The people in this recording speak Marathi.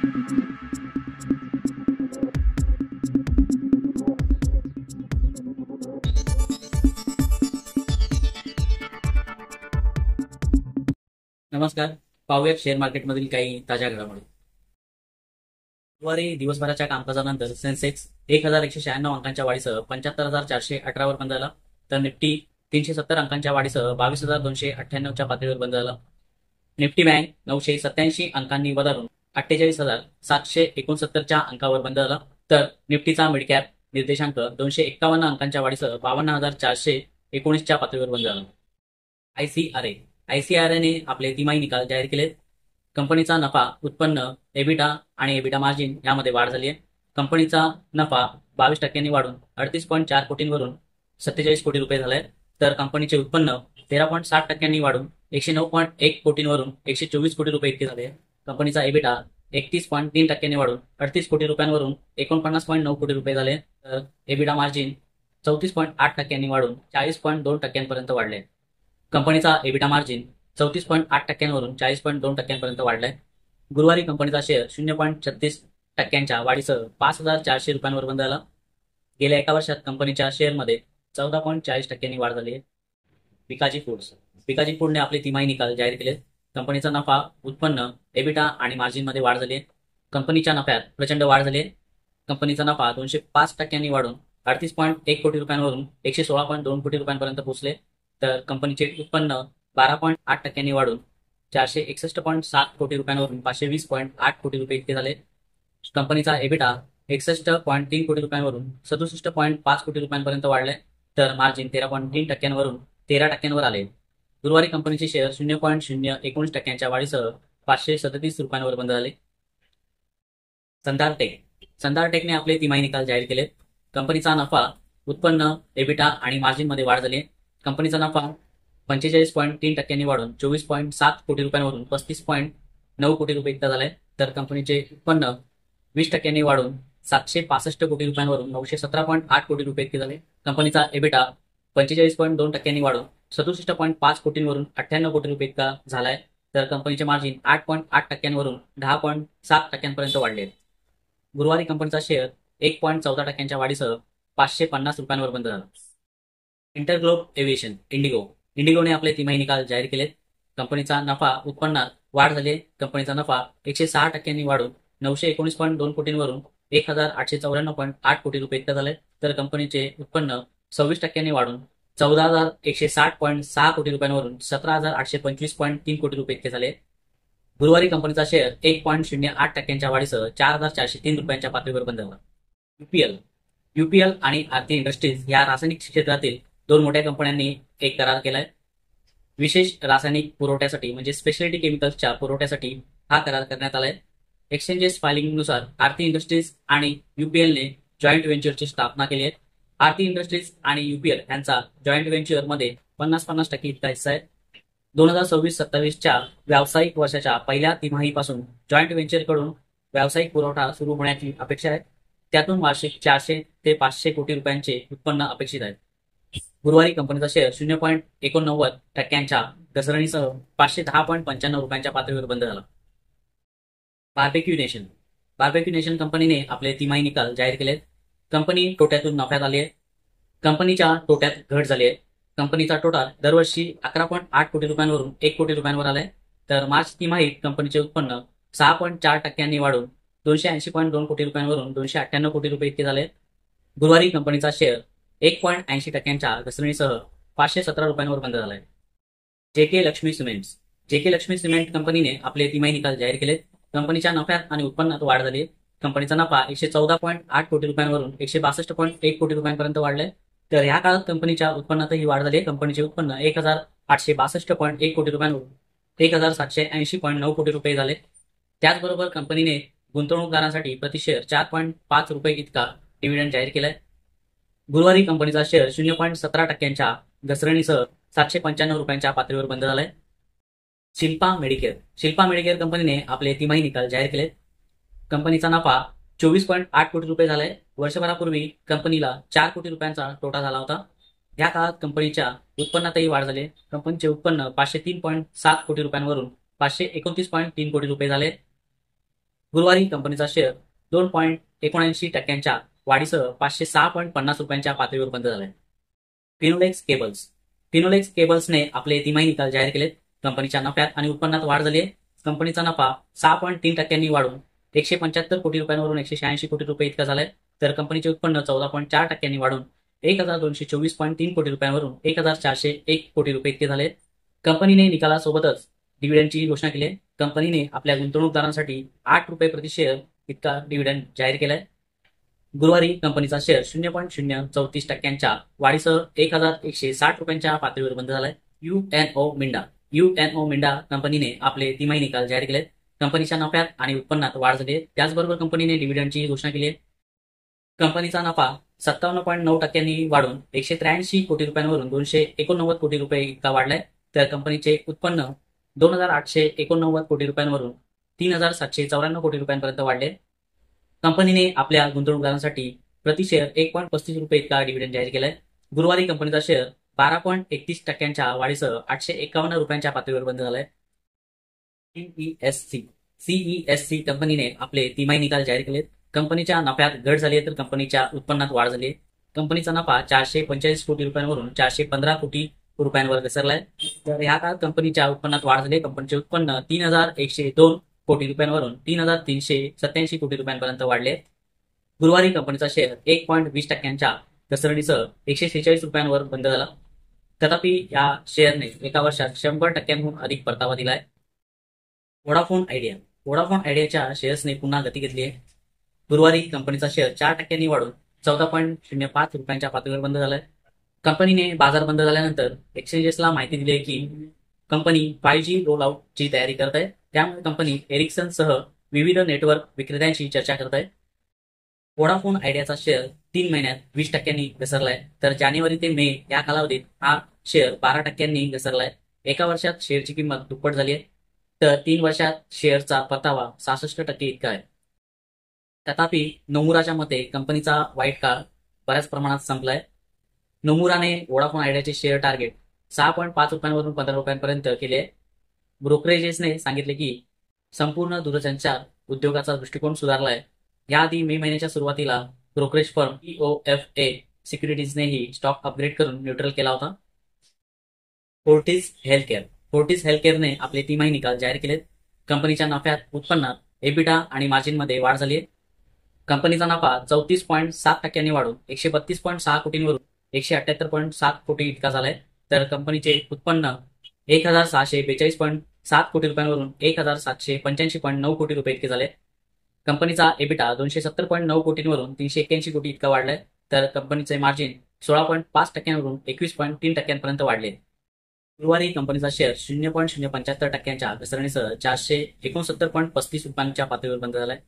नमस्कार. पाहूयात शेअर मार्केटमधील काही ताज्या घडामोडी. बुधवारी दिवसभराच्या कामकाजानंतर सेन्सेक्स 1196 अंकांच्या वाढीसह 75,418 वर बंद झाला, तर निफ्टी 370 अंकांच्या वाढीसह 22,298 च्या पातळीवर बंद झाला. निफ्टी बँक 987 अंकांनी वधारून 48,769 च्या अंकावर बंद झाला, तर निफ्टीचा मिड कॅप निर्देशांक 251 अंकांच्या वाढीसह 52,419 च्या पातळीवर बंद झाला. आयसीआरएने आपले तिमाही निकाल जाहीर केले. कंपनीचा नफा, उत्पन्न, एबिटा आणि एबिटा मार्जिन यामध्ये वाढ झाली आहे. कंपनीचा नफा 22% वाढून 38.4 कोटींवरून 47 कोटी रुपये झालाय, तर कंपनीचे उत्पन्न 13.7% वाढून 109.1 कोटींवरून 124 कोटी रुपये इतके झाले. कंपनीचा एबिटा 31.3% वाढून 38 कोटी रुपयांवरून 49.9 कोटी रुपये झाले, तर एबिटा मार्जिन 34.8% वाढून 40.2% वाढले. कंपनीचा एबिटा मार्जिन 34.8% वरून 40.2% वाढलाय. गुरुवारी कंपनीचा शेअर 0.36% वाढीसह 5,400 रुपयांवर बंद झाला. गेल्या एका वर्षात कंपनीच्या शेअरमध्ये 14.40% वाढ झाली आहे. पिकाजी फूडने आपले तिमाही निकाल जाहीर केले. कंपनीचा नफा, उत्पन्न, एबिटा आणि मार्जिनमध्ये वाढ झाली आहे. कंपनीच्या नफ्यात प्रचंड वाढ झाली आहे. कंपनीचा नफा 205% वाढून 38.1 कोटी रुपयांवरून 116.2 कोटी रुपयांपर्यंत पोहोचले, तर कंपनीचे उत्पन्न 12.8% वाढून 461.7 कोटी रुपयांवरून 520.8 कोटी रुपये इतके झाले. कंपनीचा एबिटा 61.3 कोटी रुपयांवरून 67.5 कोटी रुपयांपर्यंत वाढले, तर मार्जिन 13.3% वरून 13% आले. गुरुवारी कंपनीचे शेअर 0.019% वाढीसह 537 रुपयांवर बंद झाले. संधार टेकने आपले तिमाही निकाल जाहीर केले. कंपनीचा नफा, उत्पन्न, एबिटा आणि मार्जिनमध्ये वाढ झाली. कंपनीचा नफा 45.3% वाढून 24.7 कोटी रुपयांवरून 35.9 कोटी रुपये इतका झालाय, तर कंपनीचे उत्पन्न 20% वाढून 765 कोटी रुपयांवरून 917.8 कोटी रुपये इतके झाले. कंपनीचा एबिटा 45.2% वाढून 67.5 कोटींवरून 98 कोटी रुपये इतका झालाय, तर कंपनीचे मार्जिन 8.8% वरून 10.7% वाढले. गुरुवारी कंपनीचा शेअर 1.14% वाढीसह 550 रुपयांवर बंद झाला. इंटरग्लोब एव्हिएशन इंडिगोने आपले तिमाही निकाल जाहीर केले. कंपनीचा नफा, उत्पन्नात वाढ झाली. कंपनीचा नफा 106% वाढून 919.2 कोटींवरून 1,894.8 कोटी रुपये इतका झाले, तर कंपनीचे उत्पन्न 26% वाढून 14,160.6 कोटी रुपयांवरून 17,825.3 कोटी रुपये इतके झाले. गुरुवारी कंपनीचा शेअर 1.08% वाढीसह 4,403 रुपयांच्या पातळीवर बंद झाला. युपीएल आणि आरती इंडस्ट्रीज या रासायनिक क्षेत्रातील 2 मोठ्या कंपन्यांनी एक करार केलाय. विशेष रासायनिक पुरवठ्यासाठी म्हणजे स्पेशालिटी केमिकल्सच्या पुरवठ्यासाठी हा करार करण्यात आलाय. एक्सचेंजेस फायलिंगनुसार आरती इंडस्ट्रीज आणि युपीएलने जॉईंट व्हेंचरची स्थापना केली आहे. आरती इंडस्ट्रीज आणि युपीएल यांचा जॉईंट व्हेंचरमध्ये 50-50% इतका हिस्सा आहे. 2026-27च्या व्यावसायिक वर्षाच्या पहिल्या तिमाहीपासून जॉईंट व्हेंचरकडून व्यावसायिक पुरवठा सुरू होण्याची अपेक्षा आहे. त्यातून वार्षिक 400 ते 500 कोटी रुपयांचे उत्पन्न अपेक्षित आहे. गुरुवारी कंपनीचा शेअर 0.89% घसरणीसह 510.95 रुपयांच्या पातळीवर बंद झाला. बार्बेक्यू नेशन कंपनीने आपले तिमाही निकाल जाहीर केले. कंपनी तोट्यातून नफ्यात आली आहे. कंपनीच्या तोट्यात घट झाली आहे. कंपनीचा तोटा दरवर्षी 11.8 कोटी रुपयांवरून 1 कोटी रुपयांवर आलाय, तर मार्च तिमाहीत कंपनीचे उत्पन्न 6.4% वाढून 280.2 कोटी रुपयांवरून 298 कोटी रुपये इतके झाले. गुरुवारी कंपनीचा शेअर 1.80% घसरणीसह 517 रुपयांवर बंद झालाय. जेके लक्ष्मी सिमेंट कंपनीने आपले तिमाही निकाल जाहीर केले. कंपनीच्या नफ्यात आणि उत्पन्नात वाढ झाली. कंपनीचा नफा 114.8 कोटी रुपयांवरून 162.1 कोटी रुपयांपर्यंत वाढलाय, तर ह्या काळात कंपनीच्या उत्पन्नातही वाढ झाली. कंपनीचे उत्पन्न 1,862.1 कोटी रुपयांवरून 1,780.9 कोटी रुपये झाले. त्याचबरोबर कंपनीने गुंतवणूकदारांसाठी प्रति शेअर 4.5 रुपये इतका डिव्हिडंड जाहीर केलाय. गुरुवारी कंपनीचा शेअर 0.17% घसरणीसह 795 रुपयांच्या पातळीवर बंद झालाय. शिल्पा मेडिकेअर कंपनीने आपले तिमाही निकाल जाहीर केले. कंपनीचा नफा 24.8 कोटी रुपये झालाय. वर्षभरापूर्वी कंपनीला 4 कोटी रुपयांचा तोटा झाला होता. या काळात कंपनीच्या उत्पन्नातही वाढ झाली. कंपनीचे उत्पन्न 503.7 कोटी रुपयांवरून 529.3 कोटी रुपये झाले. गुरुवारी कंपनीचा शेअर 2.79% वाढीसह 506.50 पातळीवर बंद झालाय. फिनोलेक्स केबल्स. फिनोलेक्स केबल्सने आपले तिमाही निकाल जाहीर केलेत. कंपनीच्या नफ्यात आणि उत्पन्नात वाढ झाली आहे. कंपनीचा नफा 6.3% वाढून 175 कोटी रुपयांवरून 186 कोटी रुपये इतका झालाय. तर कंपनीचे उत्पन्न 14.4% वाढून 1224.3 कोटी रुपयांवरून 1401 कोटी रुपये इतके झाले. कंपनीने निकालासोबतच डिव्हिडंडची घोषणा केली आहे. कंपनीने आपल्या गुंतवणूकदारांसाठी 8 रुपये प्रति शेअर इतका डिव्हिडंड जाहीर केलाय. गुरुवारी कंपनीचा शेअर 0.034% वाढीसह 1160 रुपयांच्या पातळीवर बंद झालाय. युएनओ मिंडा कंपनीने आपले तिमाही निकाल जाहीर केलेत. कंपनीच्या नफ्यात आणि उत्पन्नात वाढ झाली आहे. त्याचबरोबर कंपनीने डिव्हिडंडची घोषणा केली आहे. कंपनीचा नफा 57.9% वाढून 183 कोटी रुपयांवरून 289 कोटी रुपये इतका वाढलाय. तर कंपनीचे उत्पन्न 2,889 कोटी रुपयांवरून 3,794 कोटी रुपयांपर्यंत वाढले. कंपनीने आपल्या गुंतवणूकदारांसाठी प्रति शेअर 1.35 रुपये इतका डिव्हिडंड जाहीर केलाय. गुरुवारी कंपनीचा शेअर 12.31% वाढीसह 851 रुपयांच्या पातळीवर बंद झालाय. सीईएससी कंपनीने आपले तिमाही निकाल जाहीर केलेत. कंपनीच्या नफ्यात घट झाली आहे तर कंपनीच्या उत्पन्नात वाढ झाली आहे. कंपनीचा नफा 445 कोटी रुपयांवरून 415 कोटी रुपयांवर घसरलाय. तर ह्या काळात कंपनीच्या उत्पन्नात वाढ झाली. कंपनीचे उत्पन्न 3,102 कोटी रुपयांवरून 3,387 कोटी रुपयांपर्यंत वाढले. गुरुवारी कंपनीचा शेअर 1.20% घसरणीसह 146 रुपयांवर बंद झाला. तथापि या शेअरने एका वर्षात 100%हून अधिक परतावा दिलाय. व्होडाफोन आयडियाच्या शेअर्सने पुन्हा गती घेतली आहे. गुरुवारी कंपनीचा शेअर 4% वाढून 14.05 रुपयांच्या पातळीवर बंद झालाय. कंपनीने बाजार बंद झाल्यानंतर एक्सचेंजेसला माहिती दिली आहे की कंपनी 5G रोल आउटची तयारी करत आहे. त्यामुळे कंपनी एरिक्सनसह विविध नेटवर्क विक्रेत्यांशी चर्चा करत आहे. व्होडाफोन आयडियाचा शेअर 3 महिन्यात 20% घसरलाय. तर जानेवारी ते मे या कालावधीत हा शेअर 12% घसरलाय. एका वर्षात शेअरची किंमत दुप्पट झाली आहे. तर 3 वर्षात शेअरचा परतावा 66% इतका आहे. तथापि नोमुराच्या मते कंपनीचा वाईट काळ बऱ्याच प्रमाणात संपलाय. नोमुराने व्होडाफोन आयडियाचे शेअर टार्गेट 6.5 रुपयांवरून 15 रुपयांपर्यंत केले आहे. ब्रोकरेजेसने सांगितले की संपूर्ण दूरसंचार उद्योगाचा दृष्टिकोन सुधारलाय. याआधी मे महिन्याच्या सुरुवातीला ब्रोकरेज फर्म EOFA सिक्युरिटीजनेही स्टॉक अपग्रेड करून न्यूट्रल केला होता. फोर्टिस हेल्थकेअरने आपले तिमाही निकाल जाहीर केलेत. कंपनीच्या नफ्यात, उत्पन्नात, एबिटा आणि मार्जिनमध्ये वाढ झाली आहे. कंपनीचा नफा 34.7% वाढून 132.6 कोटींवरून 178.7 कोटी इतका झालाय. तर कंपनीचे उत्पन्न 1,642.7 कोटी रुपयांवरून 1,785.9 कोटी रुपये इतके झाले. कंपनीचा एबिटा 270.9 कोटींवरून 381 कोटी इतका वाढलाय. तर कंपनीचे मार्जिन 16.5%वरून 21.3% वाढले. गुरुवारी कंपनीचा शेअर 0.075% घसरणीसह 469.35 रुपयांच्या पातळीवर बंद झालाय.